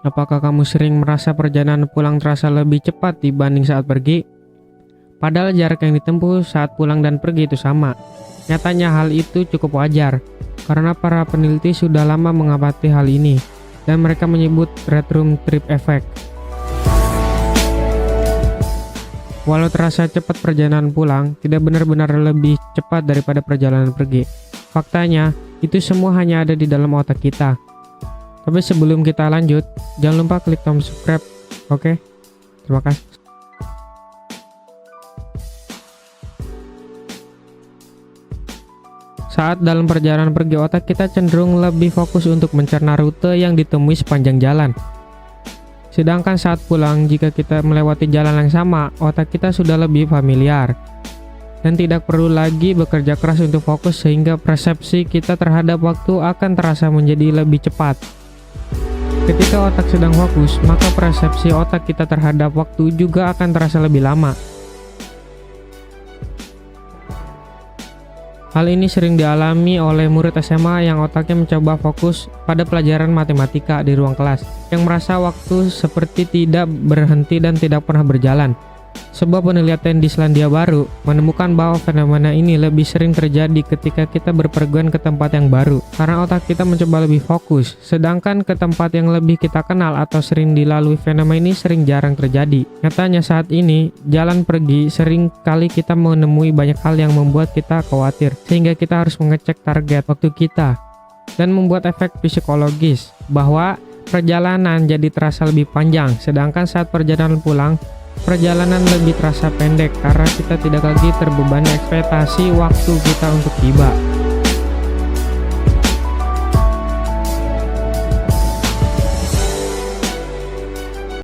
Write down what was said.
Apakah kamu sering merasa perjalanan pulang terasa lebih cepat dibanding saat pergi? Padahal jarak yang ditempuh saat pulang dan pergi itu sama. Nyatanya hal itu cukup wajar, karena para peneliti sudah lama mengamati hal ini, dan mereka menyebut Red Room Trip Effect. Walau terasa cepat perjalanan pulang, tidak benar-benar lebih cepat daripada perjalanan pergi. Faktanya, itu semua hanya ada di dalam otak kita. Tapi sebelum kita lanjut, jangan lupa klik tombol subscribe. Oke? Terima kasih. Saat dalam perjalanan pergi, otak kita cenderung lebih fokus untuk mencerna rute yang ditemui sepanjang jalan. Sedangkan saat pulang, jika kita melewati jalan yang sama, otak kita sudah lebih familiar dan tidak perlu lagi bekerja keras untuk fokus, sehingga persepsi kita terhadap waktu akan terasa menjadi lebih cepat. Ketika otak sedang fokus, maka persepsi otak kita terhadap waktu juga akan terasa lebih lama. Hal ini sering dialami oleh murid SMA yang otaknya mencoba fokus pada pelajaran matematika di ruang kelas, yang merasa waktu seperti tidak berhenti dan tidak pernah berjalan. Sebuah penelitian di Selandia Baru menemukan bahwa fenomena ini lebih sering terjadi ketika kita berpergian ke tempat yang baru, karena otak kita mencoba lebih fokus, sedangkan ke tempat yang lebih kita kenal atau sering dilalui, fenomena ini sering jarang terjadi. Nyatanya saat ini, jalan pergi sering kali kita menemui banyak hal yang membuat kita khawatir, sehingga kita harus mengecek target waktu kita, dan membuat efek psikologis bahwa perjalanan jadi terasa lebih panjang, sedangkan saat perjalanan pulang, perjalanan lebih terasa pendek karena kita tidak lagi terbebani ekspektasi waktu kita untuk tiba.